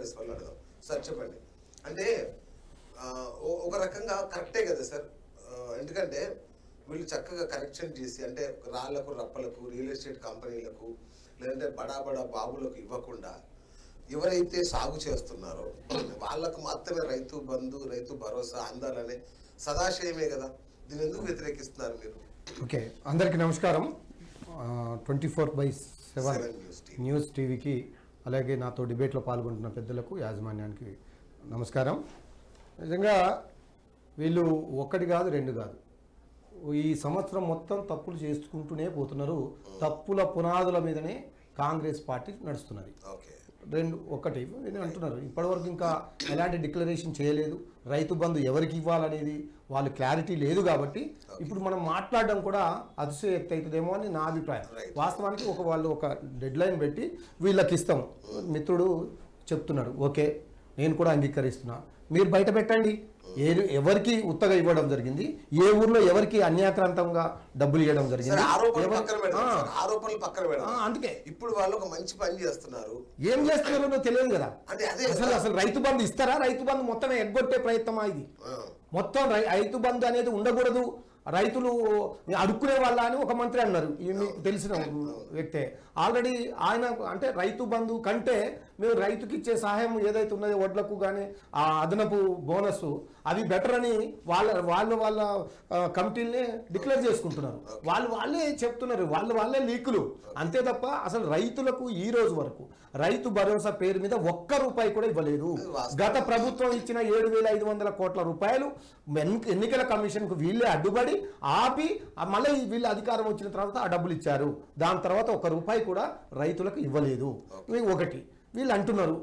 TRS వాళ్ళు అడదాం. Sir చెప్పండి. అంటే ఒక రకంగా కరెక్టే కదా సార్, ఎందుకంటే వీళ్ళు చక్కగా కరెక్షన్ చేసి అంటే రాళ్లకు రప్పలకు రియల్ ఎస్టేట్ కంపెనీలకు లేదంటే బడా బడా బాబులకు ఇవ్వకుండా ఎవరైతే సాగు చేస్తున్నారో వాళ్ళకు మాత్రమే రైతు బంధు రైతు భరోసా అందాలనే సదాశయమే కదా, దీన్ని ఎందుకు వ్యతిరేకిస్తున్నారు మీరు? ఓకే, అందరికీ నమస్కారం. 24/7 న్యూస్ టీవీకి అలాగే నాతో డిబేట్లో పాల్గొంటున్న పెద్దలకు యాజమాన్యానికి నమస్కారం. నిజంగా వీళ్ళు ఒకటి కాదు రెండు కాదు, ఈ సంవత్సరం మొత్తం తప్పులు చేసుకుంటూనే పోతున్నారు. తప్పుల పునాదుల మీదనే కాంగ్రెస్ పార్టీ నడుస్తున్నది. ఒకటి అంటున్నారు, ఇప్పటివరకు ఇంకా ఎలాంటి డిక్లరేషన్ చేయలేదు, రైతు బంధు ఎవరికి ఇవ్వాలనేది వాళ్ళు క్లారిటీ లేదు. కాబట్టి ఇప్పుడు మనం మాట్లాడడం కూడా అతిశయోక్తి అవుతుందేమో అని నా అభిప్రాయం. వాస్తవానికి వాళ్ళు ఒక డెడ్ లైన్ పెట్టి వీళ్ళకి ఇస్తాం. మిత్రుడు చెప్తున్నాడు, ఓకే నేను కూడా అంగీకరిస్తున్నా, మీరు బయట పెట్టండి ఎవరికి ఉత్తగా ఇవ్వడం జరిగింది, ఏ ఊర్లో ఎవరికి అన్యాక్రాంతంగా డబ్బులు ఇవ్వడం జరిగింది, అందుకే ఇప్పుడు వాళ్ళు ఒక మంచి పని చేస్తున్నారు. ఏం చేస్తున్నారో తెలియదు కదా. అసలు రైతు బంధు ఇస్తారా? రైతు బంధు మొత్తం ఎగ్గొట్టే ప్రయత్నమా ఇది? మొత్తం రైతు బంధు అనేది ఉండకూడదు, రైతులు అడుక్కునే వాళ్ళ అని ఒక మంత్రి అన్నారు. మీకు తెలిసిన వ్యక్తే. ఆల్రెడీ ఆయన అంటే రైతు బంధు కంటే మేము రైతుకి ఇచ్చే సహాయం ఏదైతే ఉన్నదో వడ్లకు కానీ ఆ అదనపు బోనస్ అది బెటర్ అని వాళ్ళ కమిటీలనే డిక్లేర్ చేసుకుంటున్నారు. వాళ్ళే చెప్తున్నారు, వాళ్ళే లీకులు అంతే తప్ప అసలు రైతులకు ఈ రోజు వరకు రైతు భరోసా పేరు మీద ఒక్క రూపాయి కూడా ఇవ్వలేదు. గత ప్రభుత్వం ఇచ్చిన 7,500 కోట్ల రూపాయలు ఎన్నికల కమిషన్కు వీళ్ళే అడ్డుపడి ఆపి మళ్ళీ వీళ్ళ అధికారం వచ్చిన తర్వాత ఆ డబ్బులు ఇచ్చారు. దాని తర్వాత ఒక్క రూపాయి కూడా రైతులకు ఇవ్వలేదు. ఒకటి వీళ్ళు అంటున్నారు,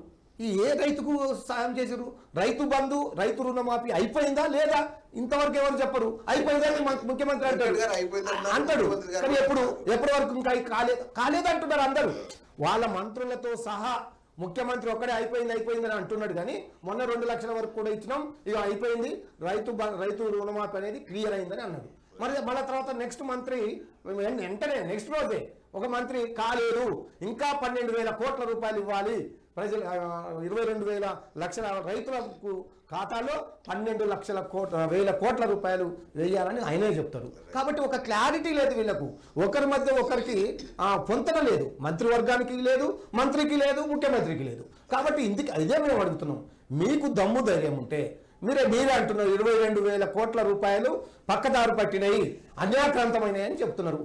ఈ ఏ రైతుకు సాయం చేశారు? రైతు బంధు రైతు రుణమాఫీ అయిపోయిందా లేదా? ఇంతవరకు ఎవరు చెప్పరు. అయిపోయిందని ముఖ్యమంత్రి అంటాడు. కానీ ఎప్పటి వరకు ఇంకా కాలేదంటున్నారు అందరూ. వాళ్ళ మంత్రులతో సహా ముఖ్యమంత్రి ఒక్కడే అయిపోయిందని అంటున్నాడు. కానీ మొన్న 2 లక్షల వరకు కూడా ఇచ్చినాం, ఇక అయిపోయింది, రైతు రుణమాఫీ అనేది క్లియర్ అయిందని అన్నాడు. మళ్ళీ తర్వాత నెక్స్ట్ మంత్రి వెంటనే నెక్స్ట్ రోజే ఒక మంత్రి కాలేదు, ఇంకా 12,000 కోట్ల రూపాయలు ఇవ్వాలి ప్రజలు, 22,000 లక్షల రైతులకు ఖాతాలో 12,00,000 కోట్ల రూపాయలు వేయాలని ఆయనే చెప్తారు. కాబట్టి ఒక క్లారిటీ లేదు వీళ్ళకు, ఒకరి మధ్య ఒకరికి పొంతన లేదు, మంత్రివర్గానికి లేదు, మంత్రికి లేదు, ముఖ్యమంత్రికి లేదు. కాబట్టి ఇదే మేము అడుగుతున్నాం, మీకు దమ్ము ధైర్యం ఉంటే మీరే అంటున్నారు 22,000 కోట్ల రూపాయలు పక్కదారు పట్టినాయి, అన్యాక్రాంతమైనాయి అని చెప్తున్నారు.